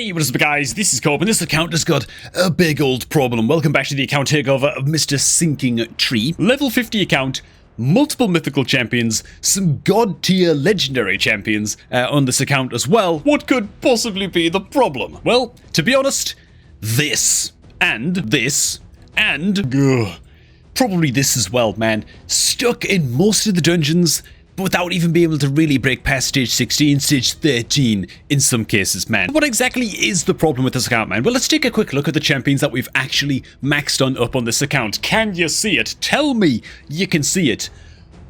Hey, what is up guys, this is Cobb and this account has got a big old problem. Welcome back to the account takeover of Mr. Sinking Tree. Level 50 account, multiple mythical champions, some god tier legendary champions on this account as well. What could possibly be the problem? Well, to be honest, this, and probably this as well, man. Stuck in most of the dungeons, but without even being able to really break past stage 16, stage 13 in some cases, man. What exactly is the problem with this account, man? Well, let's take a quick look at the champions that we've actually maxed on up on this account. Can you see it? Tell me you can see it.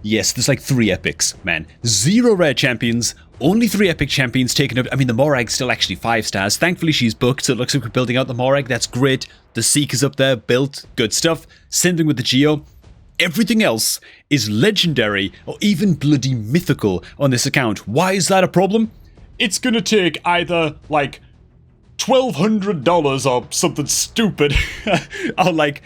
Yes, there's like 3 epics, man. 0 rare champions, only 3 epic champions taken up. I mean, the Morag's still actually 5 stars. Thankfully, she's booked, so it looks like we're building out the Morag. That's great. The Seeker's up there, built, good stuff. Same thing with the Geo. Everything else is legendary or even bloody mythical on this account. Why is that a problem? It's gonna take either like $1,200 or something stupid or like,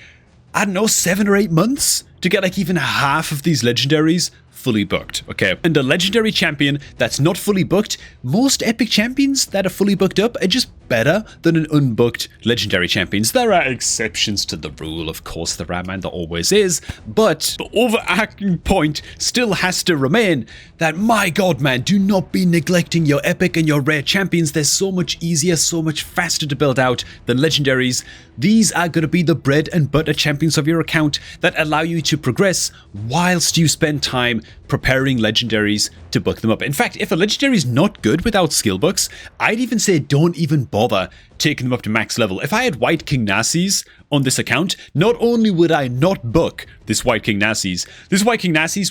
I don't know, 7 or 8 months to get like even half of these legendaries fully booked, okay? And a legendary champion that's not fully booked, most epic champions that are fully booked up are just better than an unbooked legendary champions. There are exceptions to the rule, of course there are, man, there always is, but the overarching point still has to remain that, my god, man, do not be neglecting your epic and your rare champions. They're so much easier, so much faster to build out than legendaries. These are going to be the bread and butter champions of your account that allow you to progress whilst you spend time preparing legendaries to book them up. In fact, if a legendary is not good without skill books, I'd even say don't even bother taking them up to max level. If I had White King Narcissus on this account, not only would I not book this White King Narcissus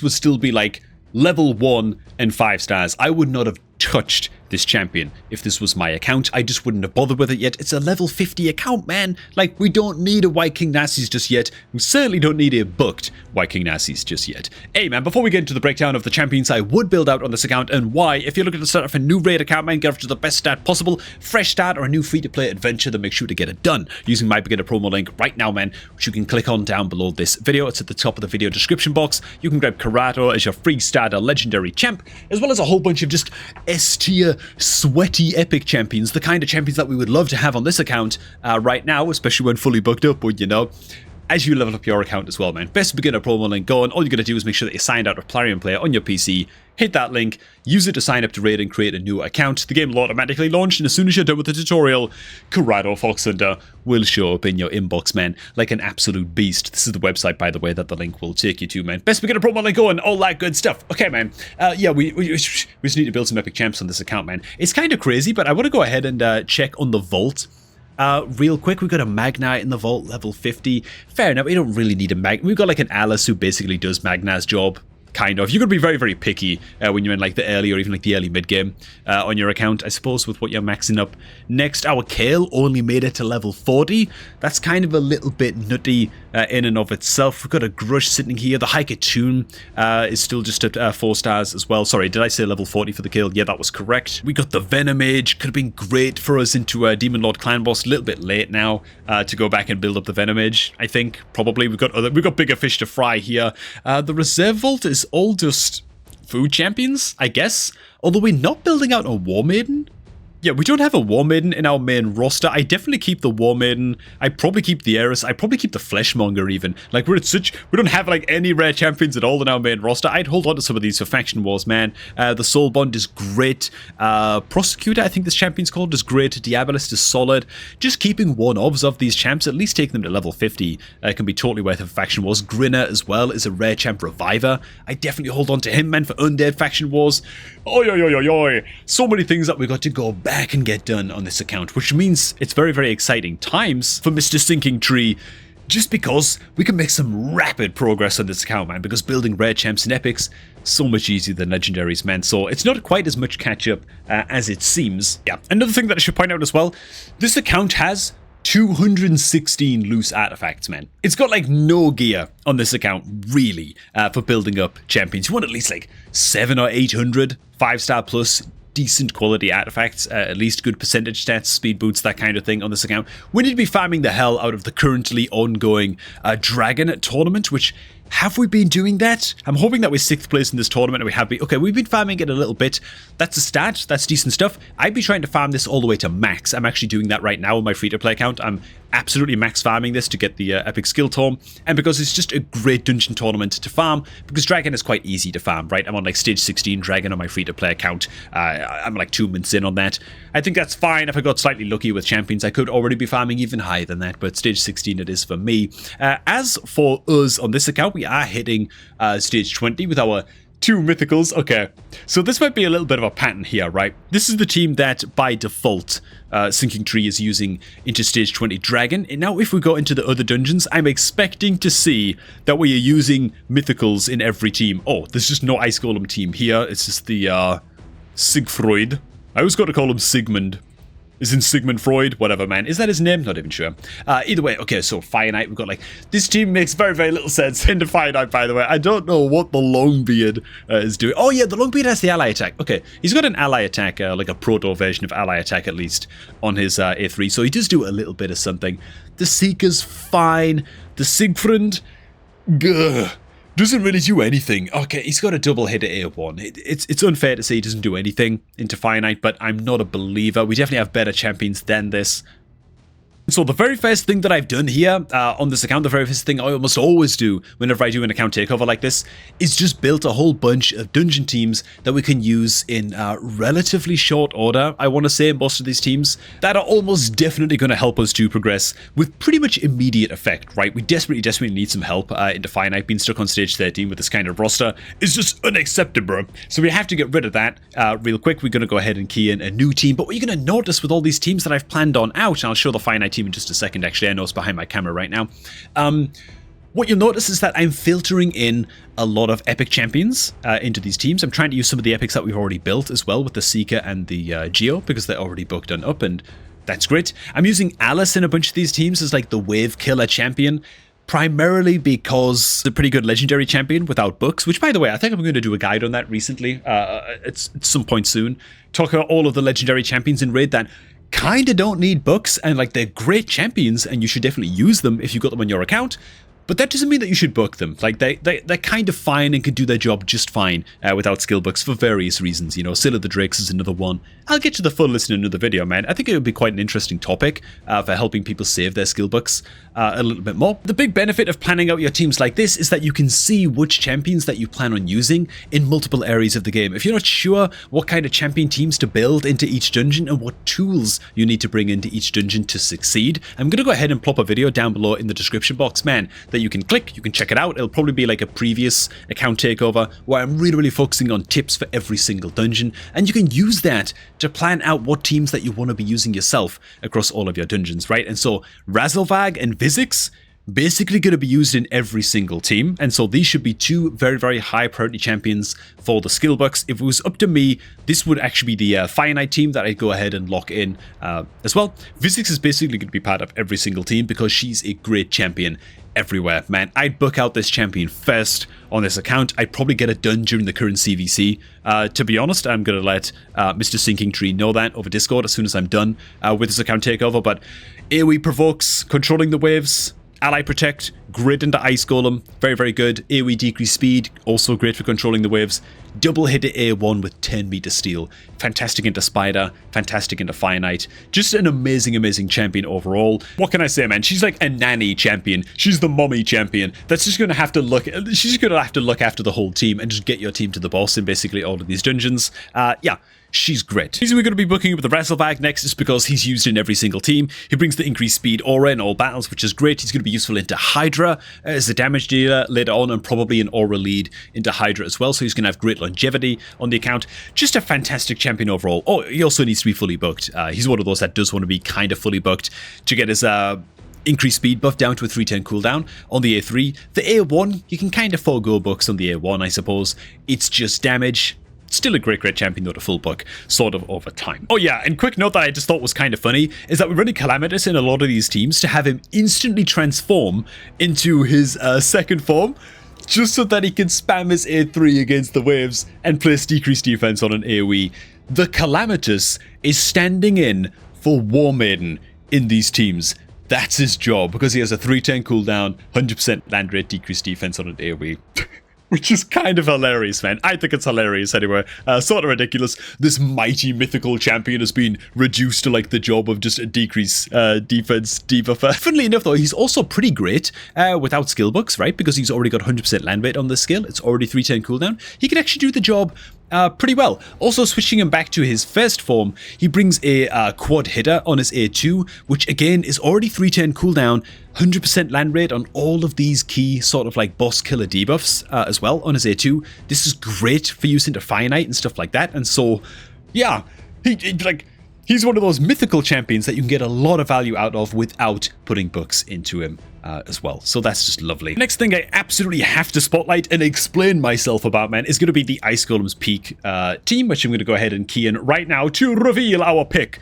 would still be like level 1 and 5 stars. I would not have touched this champion if this was my account. I just wouldn't have bothered with it yet. It's a level 50 account, man. Like, we don't need a White King Narcissus just yet. We certainly don't need a booked White King Narcissus just yet. Hey man, before we get into the breakdown of the champions I would build out on this account and why, if you're looking to start off a new raid account, man, get off to the best start possible, fresh start or a new free-to-play adventure, then make sure to get it done using my beginner promo link right now, man, which you can click on down below this video. It's at the top of the video description box. You can grab Karato as your free starter legendary champ, as well as a whole bunch of just S-tier sweaty epic champions, the kind of champions that we would love to have on this account right now, especially when fully booked up, but you know, as you level up your account as well, man. Best beginner promo link going. All you gotta do is make sure that you're signed out with Plarium Player on your PC, hit that link, use it to sign up to raid and create a new account. The game will automatically launch, and as soon as you're done with the tutorial, Corrado Fox Hunter will show up in your inbox, man, like an absolute beast. This is the website, by the way, that the link will take you to, man. Best beginner promo link going, all that good stuff. Okay, man. Yeah, we just need to build some epic champs on this account, man. It's kind of crazy, but I want to go ahead and check on the vault. Real quick, we've got a Magnite in the vault, level 50. Fair enough, we don't really need a Mag. We've got like an Alice who basically does Magna's job. Kind of. You're going to be very, very picky when you're in like the early or even like the early mid game on your account, I suppose, with what you're maxing up. Next, our Kale only made it to level 40. That's kind of a little bit nutty in and of itself. We've got a Grush sitting here. The Haikatoon is still just at 4 stars as well. Sorry, did I say level 40 for the Kale? Yeah, that was correct. We got the Venom Mage. Could have been great for us into a Demon Lord Clan Boss. A little bit late now to go back and build up the Venom Mage, I think. Probably. We've got bigger fish to fry here. The Reserve Vault is all just food champions, I guess. Although we're not building out a War Maiden. Yeah, we don't have a War Maiden in our main roster. I definitely keep the War Maiden. I probably keep the Heiress. I probably keep the Fleshmonger even. Like, we don't have like any rare champions at all in our main roster. I'd hold on to some of these for Faction Wars, man. The Soul Bond is great. Prosecutor, I think this champion's called, is great. Diabolist is solid. Just keeping one-ofs of these champs, at least taking them to level 50, can be totally worth it for Faction Wars. Grinner as well is a rare champ reviver. I definitely hold on to him, man, for Undead Faction Wars. Oi, oi, oi, oi, oi. So many things that we got to go back and get done on this account, which means it's very, very exciting times for Mr. Sinking Tree, just because we can make some rapid progress on this account, man, because building rare champs and epics so much easier than legendaries, man, so it's not quite as much catch up as it seems. Yeah, another thing that I should point out as well, this account has 216 loose artifacts, man. It's got like no gear on this account, really, for building up champions. You want at least like 700 or 800 5-star plus decent quality artifacts, at least good percentage stats, speed boots, that kind of thing on this account. We need to be farming the hell out of the currently ongoing Dragon tournament, which Have we been doing that? I'm hoping that we're 6th place in this tournament and we have been. Okay, we've been farming it a little bit. That's a stat. That's decent stuff. I'd be trying to farm this all the way to max. I'm actually doing that right now on my free-to-play account. I'm absolutely max farming this to get the epic skill tome, and because it's just a great dungeon tournament to farm, because dragon is quite easy to farm, right? I'm on like stage 16 dragon on my free-to-play account. I'm like 2 minutes in on that. I think that's fine. If I got slightly lucky with champions, I could already be farming even higher than that, but stage 16 it is for me. As for us on this account, we are hitting stage 20 with our 2 mythicals. Okay, so this might be a little bit of a pattern here, right? This is the team that by default Sinking Tree is using into stage 20 dragon, and now if we go into the other dungeons, I'm expecting to see that we are using mythicals in every team. Oh, there's just no ice golem team here. It's just the Sigfried. I always got to call him Sigmund. Is in Sigmund Freud, whatever, man. Is that his name? Not even sure. Either way, okay, so Fire Knight, we've got like, this team makes very, very little sense into Fire Knight, by the way. I don't know what the Longbeard is doing. Oh yeah, the Longbeard has the ally attack. Okay, he's got an ally attack, like a proto version of ally attack at least, on his A3, so he does do a little bit of something. The Seeker's fine. The Siegfried, doesn't really do anything. Okay, he's got a double hit at A1. It's unfair to say he doesn't do anything into Fire Knight, but I'm not a believer. We definitely have better champions than this. So the very first thing that I've done here on this account, the very first thing I almost always do whenever I do an account takeover like this, is just build a whole bunch of dungeon teams that we can use in relatively short order. I want to say most of these teams that are almost definitely going to help us to progress with pretty much immediate effect, right? We desperately need some help into Fire Knight. Being stuck on stage 13 with this kind of roster is just unacceptable. So we have to get rid of that real quick. We're going to go ahead and key in a new team. But what you're going to notice with all these teams that I've planned on out, and I'll show the Fire Knight team in just a second. Actually, I know it's behind my camera right now. What you'll notice is that I'm filtering in a lot of epic champions into these teams. I'm trying to use some of the epics that we've already built as well with the Seeker and the Geo, because they're already booked and up, and that's great. I'm using Alice in a bunch of these teams as like the wave killer champion, primarily because it's a pretty good legendary champion without books, which, by the way, I think I'm going to do a guide on that recently. It's at some point soon. Talk about all of the legendary champions in Raid that kind of don't need books, and like they're great champions and you should definitely use them if you got them on your account. But that doesn't mean that you should book them. Like, they're kind of fine and can do their job just fine without skill books for various reasons. You know, Scylla the Drakes is another one. I'll get to the full list in another video, man. I think it would be quite an interesting topic for helping people save their skill books a little bit more. The big benefit of planning out your teams like this is that you can see which champions that you plan on using in multiple areas of the game. If you're not sure what kind of champion teams to build into each dungeon and what tools you need to bring into each dungeon to succeed, I'm going to go ahead and plop a video down below in the description box, man, that you can click, you can check it out. It'll probably be like a previous account takeover where I'm really focusing on tips for every single dungeon, and you can use that to plan out what teams that you want to be using yourself across all of your dungeons, right? And so Razelvag and Vizix basically going to be used in every single team, and so these should be 2 very high priority champions for the skill books. If it was up to me, this would actually be the Fire Knight team that I'd go ahead and lock in as well. Vizix is basically going to be part of every single team because she's a great champion everywhere, man. I'd book out this champion first on this account. I'd probably get it done during the current CVC. To be honest, I'm going to let Mr. Sinking Tree know that over Discord as soon as I'm done with this account takeover. But AoE provokes, controlling the waves, Ally Protect, Grid into Ice Golem, very good. AoE decrease speed, also great for controlling the waves. Double hit at A1 with 10 meter steel. Fantastic into Spider, fantastic into Fire Knight. Just an amazing champion overall. What can I say, man? She's like a nanny champion. She's the mommy champion. That's just going to have to look, she's going to have to look after the whole team and just get your team to the boss in basically all of these dungeons. Yeah. She's great. The reason we're going to be booking up with the Razelvag next is because he's used in every single team. He brings the increased speed aura in all battles, which is great. He's going to be useful into Hydra as a damage dealer later on, and probably an aura lead into Hydra as well. So he's going to have great longevity on the account. Just a fantastic champion overall. Oh, he also needs to be fully booked. He's one of those that does want to be kind of fully booked to get his increased speed buff down to a 310 cooldown on the A3. The A1, you can kind of forego books on the A1, I suppose. It's just damage. Still a great champion though to full book, sort of over time. Oh yeah, and quick note that I just thought was kind of funny is that we're running Calamitous in a lot of these teams to have him instantly transform into his second form, just so that he can spam his A3 against the waves and place decreased defense on an AoE. The Calamitous is standing in for War Maiden in these teams. that's his job, because he has a 310 cooldown, 100% land rate, decreased defense on an AoE. Which is kind of hilarious, man. I think it's hilarious anyway. Sort of ridiculous. This mighty mythical champion has been reduced to like the job of just a decrease defense debuffer. Funnily enough though, he's also pretty great without skill books, right? Because he's already got 100% land rate on this skill. It's already 310 cooldown. He can actually do the job pretty well. Also, switching him back to his first form, he brings a quad hitter on his A2, which again is already 310 cooldown, 100% land rate on all of these key sort of like boss killer debuffs as well on his A2. This is great for use into Fire Knight and stuff like that. And so, yeah, he's one of those mythical champions that you can get a lot of value out of without putting books into him as well. So that's just lovely. Next thing I absolutely have to spotlight and explain myself about, man, is going to be the Ice Golem's Peak team, which I'm going to go ahead and key in right now to reveal our pick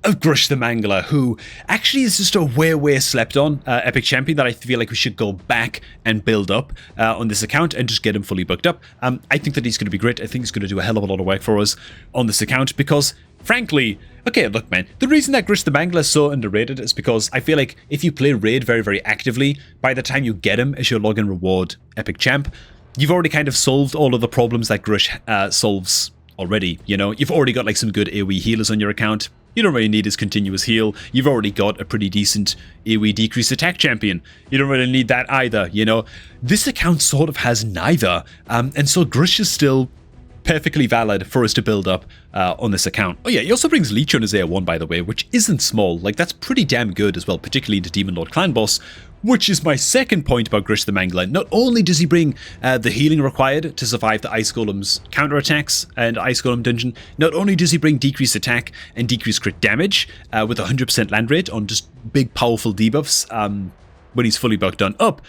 of Grush the Mangler, who actually is just a way slept on epic champion that I feel like we should go back and build up on this account and just get him fully booked up. I think that he's going to be great. I think he's going to do a hell of a lot of work for us on this account because, frankly, okay, look, man, the reason that Grush the Mangler is so underrated is because I feel like if you play Raid very actively, by the time you get him as your login reward epic champ, you've already kind of solved all of the problems that Grush solves already, you know? You've already got like some good AoE healers on your account. You don't really need his continuous heal. You've already got a pretty decent AoE decreased attack champion. You don't really need that either, you know? This account sort of has neither, and so Grush is still perfectly valid for us to build up on this account. Oh yeah, he also brings Leech on his AR1, by the way, which isn't small. Like, that's pretty damn good as well, particularly into Demon Lord Clan Boss, which is my second point about Grush the Mangler. Not only does he bring the healing required to survive the Ice Golem's counterattacks and Ice Golem dungeon, not only does he bring decreased attack and decreased crit damage with 100% land rate on just big powerful debuffs when he's fully bugged on up,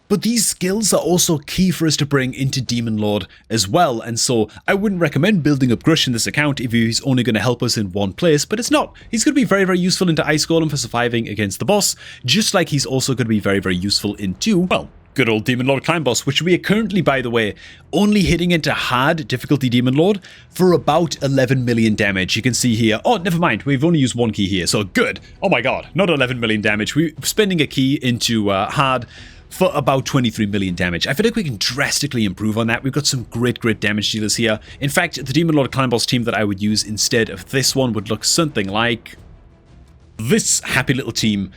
but these skills are also key for us to bring into Demon Lord as well, and so I wouldn't recommend building up Grush in this account if he's only going to help us in one place, but it's not. He's going to be very useful into Ice Golem for surviving against the boss, just like he's also going to be very useful into, well, good old Demon Lord Clan Boss, which we are currently, by the way, only hitting into hard difficulty Demon Lord for about 11 million damage. You can see here, oh, never mind, we've only used one key here, so good. Oh my god, not 11 million damage. We're spending a key into hard for about 23 million damage. I feel like we can drastically improve on that. We've got some great damage dealers here. In fact, the Demon Lord Clan Boss team that I would use instead of this one would look something like this happy little team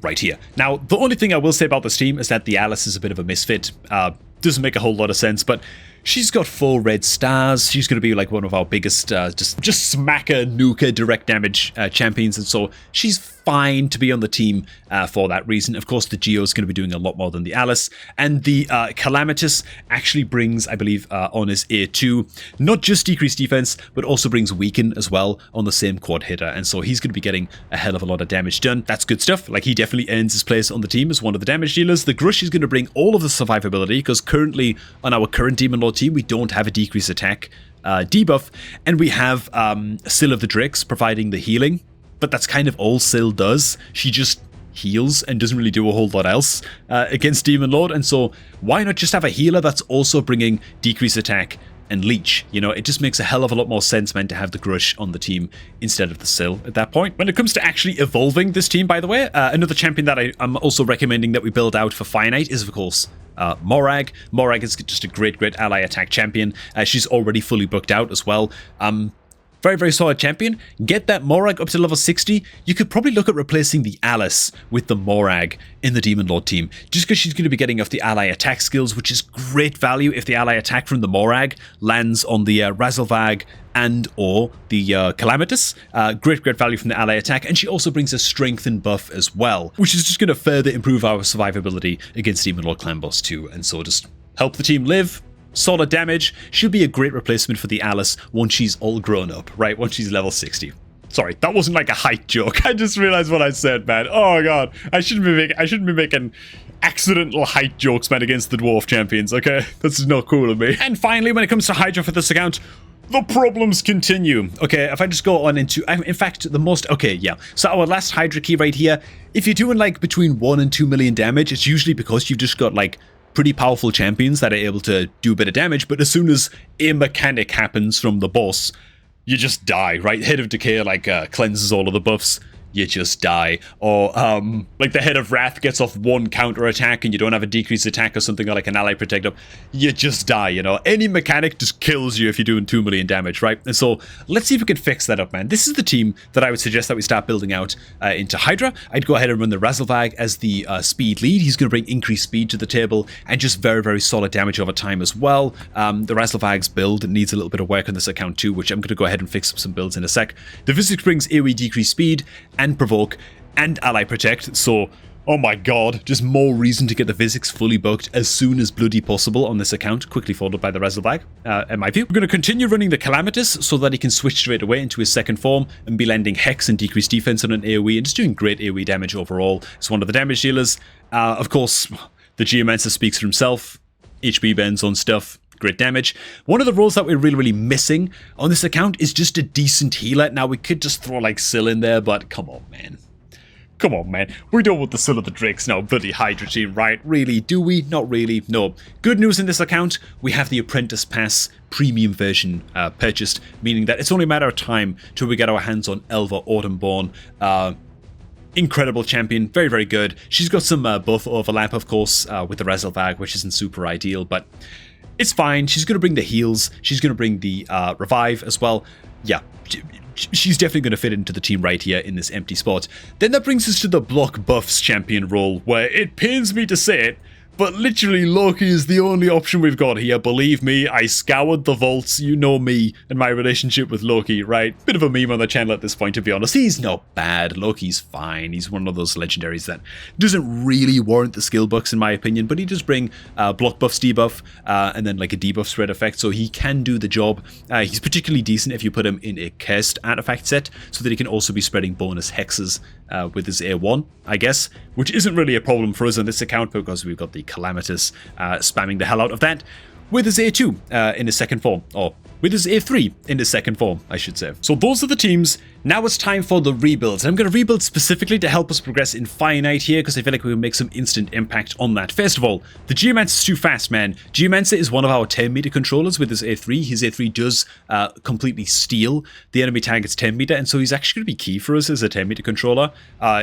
right here. Now, the only thing I will say about this team is that the Alice is a bit of a misfit. Doesn't make a whole lot of sense, but she's got 4 red stars. She's going to be like one of our biggest just smacker, nuker, direct damage champions, and so she's fine to be on the team for that reason. Of course, the Geo is going to be doing a lot more than the Alice, and the Calamitous actually brings, I believe, on his A2, not just decreased defense, but also brings Weaken as well on the same quad hitter, and so he's going to be getting a hell of a lot of damage done. That's good stuff. Like, he definitely earns his place on the team as one of the damage dealers. The Grush is going to bring all of the survivability, because currently on our current Demon Lord team, we don't have a decreased attack debuff, and we have Syl of the Drakes providing the healing, but that's kind of all Syl does. She just heals and doesn't really do a whole lot else against Demon Lord, and so why not just have a healer that's also bringing decreased attack and Leech? You know, it just makes a hell of a lot more sense, man, to have the Grush on the team instead of the Syl at that point. When it comes to actually evolving this team, by the way, another champion that I'm also recommending that we build out for Fire Knight is, of course, Morag. Morag is just a great ally attack champion. She's already fully booked out as well. Very solid champion. Get that Morag up to level 60. You could probably look at replacing the Alice with the Morag in the Demon Lord team, just because she's going to be getting off the ally attack skills, which is great value if the ally attack from the Morag lands on the Razelvag and or the Calamitous. Great value from the ally attack, and she also brings a strengthen buff as well, which is just going to further improve our survivability against Demon Lord Clan Boss too, and so just help the team live. Solid damage. She'll be a great replacement for the Alice once she's all grown up, right? Once she's level 60. Sorry, that wasn't like a height joke. I just realized what I said, man. Oh my god, I shouldn't be making accidental height jokes, man, against the dwarf champions. Okay, this is not cool of me. And finally, when it comes to Hydra for this account, the problems continue. Okay, if I just go on into, in fact, the most, okay, yeah. So our last Hydra key right here, if you're doing like between 1 and 2 million damage, it's usually because you've just got like pretty powerful champions that are able to do a bit of damage, but as soon as a mechanic happens from the boss, you just die, right? Head of Decay like cleanses all of the buffs, you just die. Or like the Head of Wrath gets off one counter attack and you don't have a decreased attack or something, or like an ally protect up, you just die, you know. Any mechanic just kills you if you're doing 2 million damage, right? And so let's see if we can fix that up, man. This is the team that I would suggest that we start building out into Hydra. I'd go ahead and run the Razzlevag as the speed lead. He's going to bring increased speed to the table and just very, very solid damage over time as well. The Razzlevag's build needs a little bit of work on this account too, which I'm going to go ahead and fix up some builds in a sec. The Physics brings AoE decreased speed and provoke and ally protect, so oh my god, just more reason to get the Physics fully booked as soon as bloody possible on this account, quickly followed by the Razzlevag, in my view. We're going to continue running the Calamitous so that he can switch straight away into his second form and be landing Hex and decreased defense on an AoE and just doing great AoE damage overall. It's one of the damage dealers. Of course, the Geomancer speaks for himself, HP bends on stuff, great damage. One of the roles that we're really missing on this account is just a decent healer. Now, we could just throw like Syl in there, but come on, man. Come on, man. We don't want the Syl of the Drakes now, bloody Hydra team, right? Really? Do we? Not really. No. Good news in this account, we have the Apprentice Pass premium version purchased, meaning that it's only a matter of time till we get our hands on Elva Autumnborn. Incredible champion, very, very good. She's got some buff overlap, of course, with the Razzlevag, which isn't super ideal, but it's fine. She's going to bring the heals. She's going to bring the revive as well. Yeah, she's definitely going to fit into the team right here in this empty spot. Then that brings us to the block buffs champion role, where it pains me to say it, but literally Loki is the only option we've got here. Believe me, I scoured the vaults. You know me and my relationship with Loki, right? Bit of a meme on the channel at this point, to be honest. He's not bad. Loki's fine. He's one of those legendaries that doesn't really warrant the skill bucks, in my opinion, but he does bring block buffs, debuff, and then like a debuff spread effect, so he can do the job. He's particularly decent if you put him in a cursed artifact set, so that he can also be spreading bonus hexes with his A1, I guess, which isn't really a problem for us on this account because we've got the Calamitous spamming the hell out of that with his A2 in his second form, or with his A3 in his second form, I should say. So those are the teams. Now it's time for the rebuilds. I'm going to rebuild specifically to help us progress in Finite here, because I feel like we can make some instant impact on that. First of all, the Geomancer is too fast, man. Geomancer is one of our 10 meter controllers with his A3. His A3 does completely steal the enemy target's 10 meter, and so he's actually going to be key for us as a 10 meter controller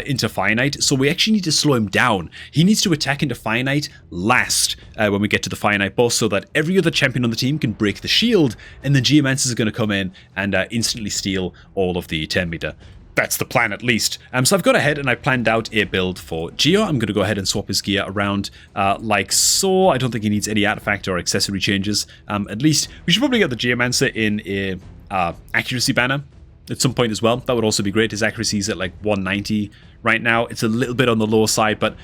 into Finite. So we actually need to slow him down. He needs to attack into Finite last when we get to the Finite boss, so that every other champion on the team can break the shield, and the Geomancers are going to come in and instantly steal all of the 10 meter. That's the plan, at least. So I've gone ahead and I've planned out a build for Geo. I'm going to go ahead and swap his gear around like so. I don't think he needs any artifact or accessory changes. At least we should probably get the Geomancer in a accuracy banner at some point as well. That would also be great. His accuracy is at like 190 right now. It's a little bit on the lower side, but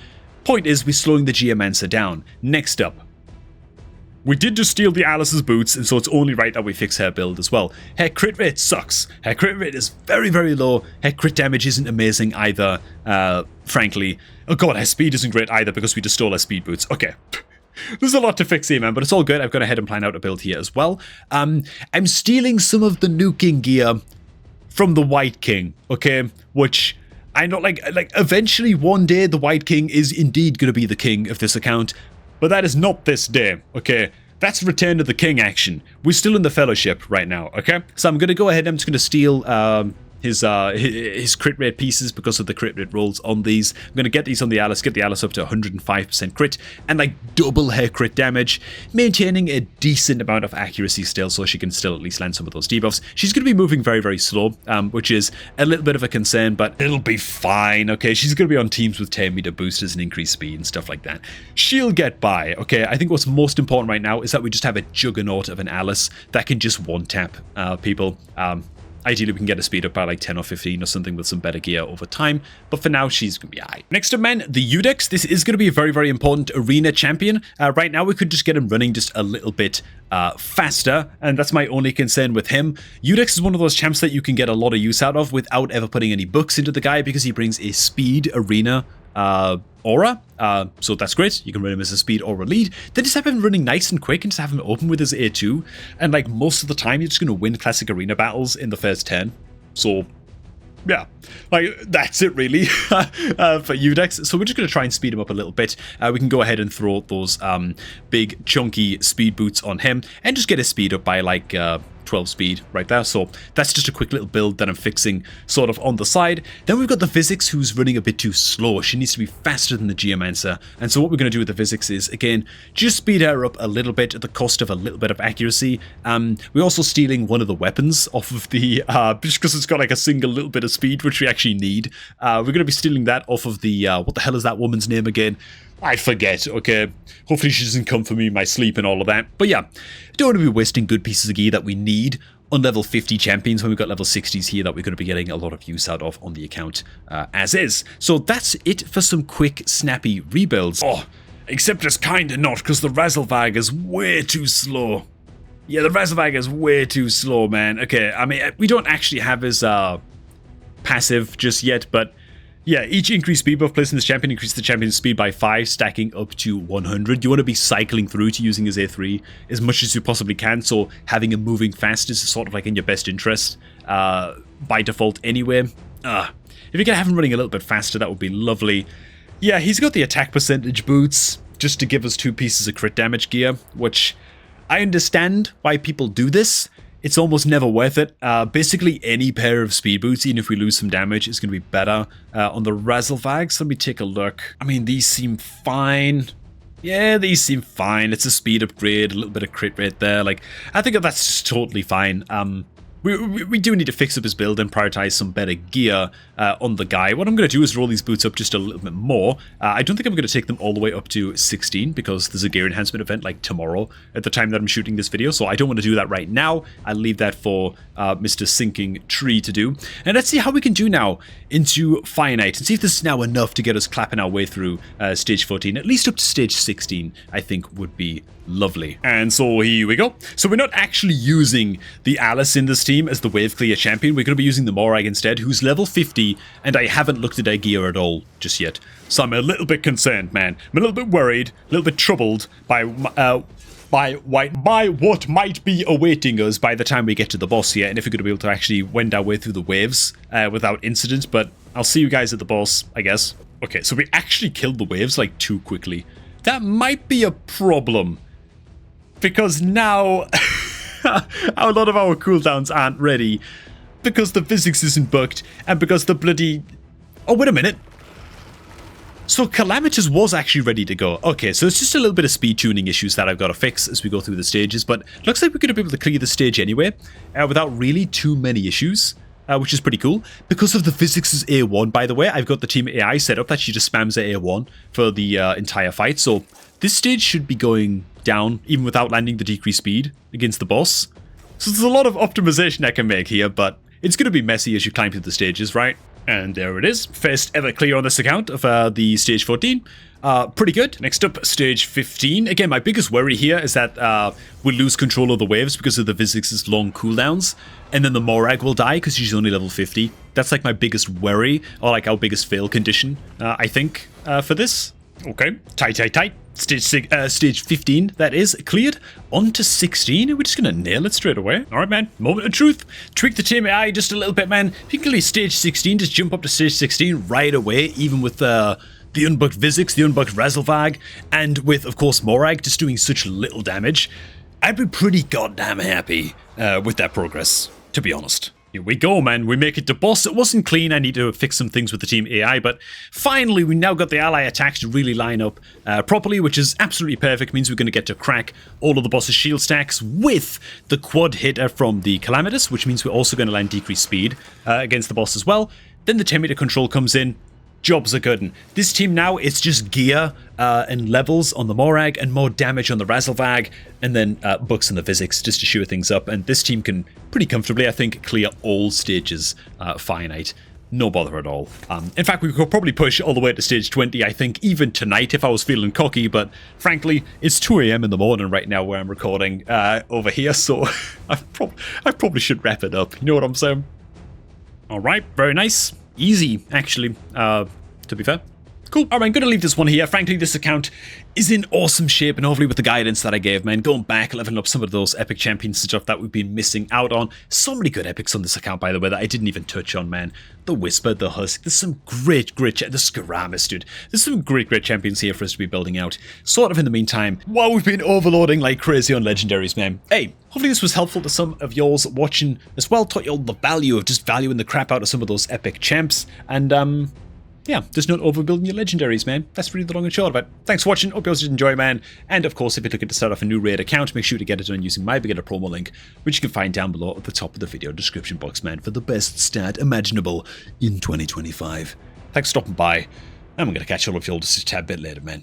point is we're slowing the Geomancer down. Next up, we did just steal the Alice's boots, and so it's only right that we fix her build as well. Her crit rate sucks. Her crit rate is very, very low. Her crit damage isn't amazing either, frankly. Oh god, her speed isn't great either because we just stole her speed boots. Okay. There's a lot to fix here, man, but it's all good. I've gone ahead and planned out a build here as well. I'm stealing some of the nuking gear from the White King, okay? Which I know, like eventually one day the White King is indeed going to be the king of this account. But that is not this day, okay? That's Return to the King action. We're still in the Fellowship right now, okay? So I'm going to go ahead and I'm just going to steal his crit rate pieces because of the crit rate rolls on these. I'm going to get these on the Alice, get the Alice up to 105% crit, and like double her crit damage, maintaining a decent amount of accuracy still, so she can still at least land some of those debuffs. She's going to be moving very, very slow, which is a little bit of a concern, but it'll be fine, okay? She's going to be on teams with 10 meter boosters and increased speed and stuff like that. She'll get by, okay? I think what's most important right now is that we just have a juggernaut of an Alice that can just one-tap people. Ideally, we can get a speed up by like 10 or 15 or something with some better gear over time. But for now, she's going to be alright. Next up, man, the Eudex. This is going to be a very, very important arena champion. Right now, we could just get him running just a little bit faster. And that's my only concern with him. Eudex is one of those champs that you can get a lot of use out of without ever putting any books into the guy because he brings a speed arena aura. So that's great. You can run him as a speed aura lead. Then just have him running nice and quick and just have him open with his A2. And like most of the time, you're just going to win classic arena battles in the first 10. So yeah, like that's it really for Eudex. So we're just going to try and speed him up a little bit. We can go ahead and throw those big chunky speed boots on him and just get his speed up by like 12 speed right there. So that's just a quick little build that I'm fixing sort of on the side. Then we've got the Physics, who's running a bit too slow. She needs to be faster than the Geomancer. And so what we're going to do with the Physics is, again, just speed her up a little bit at the cost of a little bit of accuracy. We're also stealing one of the weapons off of the, just because it's got like a single little bit of speed, which we actually need. We're going to be stealing that off of the, what the hell is that woman's name again? I forget, okay. Hopefully she doesn't come for me in my sleep and all of that. But yeah, don't want to be wasting good pieces of gear that we need on level 50 champions when we've got level 60s here that we're going to be getting a lot of use out of on the account as is. So that's it for some quick, snappy rebuilds. Oh, except it's kind of not, because the Razzlevag is way too slow. Yeah, the Razzlevag is way too slow, man. Okay, I mean, we don't actually have his passive just yet, but yeah, each increased speed buff placed in this champion increases the champion's speed by 5, stacking up to 100. You want to be cycling through to using his A3 as much as you possibly can, so having him moving fast is sort of like in your best interest by default anyway. If you can have him running a little bit faster, that would be lovely. Yeah, he's got the attack percentage boots just to give us 2 pieces of crit damage gear, which I understand why people do this. It's almost never worth it. Basically, any pair of speed boots, even if we lose some damage, is going to be better. On the Razzlevags, let me take a look. I mean, these seem fine. Yeah, these seem fine. It's a speed upgrade, a little bit of crit rate there. Like, I think that's just totally fine. We do need to fix up his build and prioritize some better gear on the guy. What I'm going to do is roll these boots up just a little bit more. I don't think I'm going to take them all the way up to 16 because there's a gear enhancement event like tomorrow at the time that I'm shooting this video, so I don't want to do that right now. I'll leave that for Mr. Sinking Tree to do. And let's see how we can do now into Fire Knight and see if this is now enough to get us clapping our way through stage 14. At least up to stage 16, I think would be lovely. And so here we go. So we're not actually using the Alice in this team as the wave clear champion. We're going to be using the Morag instead, who's level 50, and I haven't looked at her gear at all just yet. So I'm a little bit concerned, man. I'm a little bit worried, a little bit troubled by what might be awaiting us by the time we get to the boss here, and if we're going to be able to actually wend our way through the waves without incident. But I'll see you guys at the boss, I guess. Okay, so we actually killed the waves like too quickly. That might be a problem, because now a lot of our cooldowns aren't ready, because the physics isn't booked, and because the bloody... Oh, wait a minute. So Calamitous was actually ready to go. Okay, so it's just a little bit of speed tuning issues that I've got to fix as we go through the stages, but looks like we're going to be able to clear the stage anyway, without really too many issues. Which is pretty cool. Because of the physics' A1, by the way, I've got the team AI set up that she just spams her A1 for the entire fight. So this stage should be going down, even without landing the decreased speed against the boss. So there's a lot of optimization I can make here, but it's going to be messy as you climb through the stages, right? And there it is. First ever clear on this account of the stage 14. Pretty good. Next up, stage 15. Again, my biggest worry here is that we'll lose control of the waves because of the physics' long cooldowns. And then the Morag will die because she's only level 50. That's like my biggest worry, or like our biggest fail condition, I think, for this. Okay, tight. Stage 15, that is, cleared. On to 16, we're just gonna nail it straight away. Alright, man, moment of truth. Tweak the team AI just a little bit, man. If you can clear stage 16, just jump up to stage 16 right away, even with the unbugged Physics, the unbugged Razzlevag, and with, of course, Morag just doing such little damage. I'd be pretty goddamn happy with that progress, to be honest. Here we go, man. We make it to boss. It wasn't clean. I need to fix some things with the team AI, but finally we now got the ally attacks to really line up properly, which is absolutely perfect. It means we're going to get to crack all of the boss's shield stacks with the quad hitter from the Calamitous, which means we're also going to land decreased speed against the boss as well. Then the 10-meter control comes in. Jobs are good. This team now, it's just gear and levels on the Morag and more damage on the Razzlevag, and then books on the Physics just to sure things up. And this team can pretty comfortably, I think, clear all stages Fire Knight. No bother at all. In fact, we could probably push all the way to stage 20, I think, even tonight if I was feeling cocky, but frankly, it's 2 AM in the morning right now where I'm recording over here, so I probably should wrap it up. You know what I'm saying? Alright, very nice. Easy, actually, to be fair. Cool. All right, I'm going to leave this one here. Frankly, this account is in awesome shape, and hopefully with the guidance that I gave, man, going back, leveling up some of those epic champions and stuff that we've been missing out on. So many good epics on this account, by the way, that I didn't even touch on, man. The Whisper, the Husk, there's some great, the Skaramis, dude. There's some great champions here for us to be building out. Sort of in the meantime, while we've been overloading like crazy on legendaries, man. Hey, hopefully this was helpful to some of y'all's watching as well. Taught y'all the value of just valuing the crap out of some of those epic champs. And, yeah, just not overbuilding your legendaries, man. That's really the long and short of it. Thanks for watching. Hope you all did enjoy, man. And of course, if you're looking to start off a new raid account, make sure to get it done using my beginner promo link, which you can find down below at the top of the video description box, man, for the best start imaginable in 2025. Thanks for stopping by. I'm going to catch all of you all just a tad bit later, man.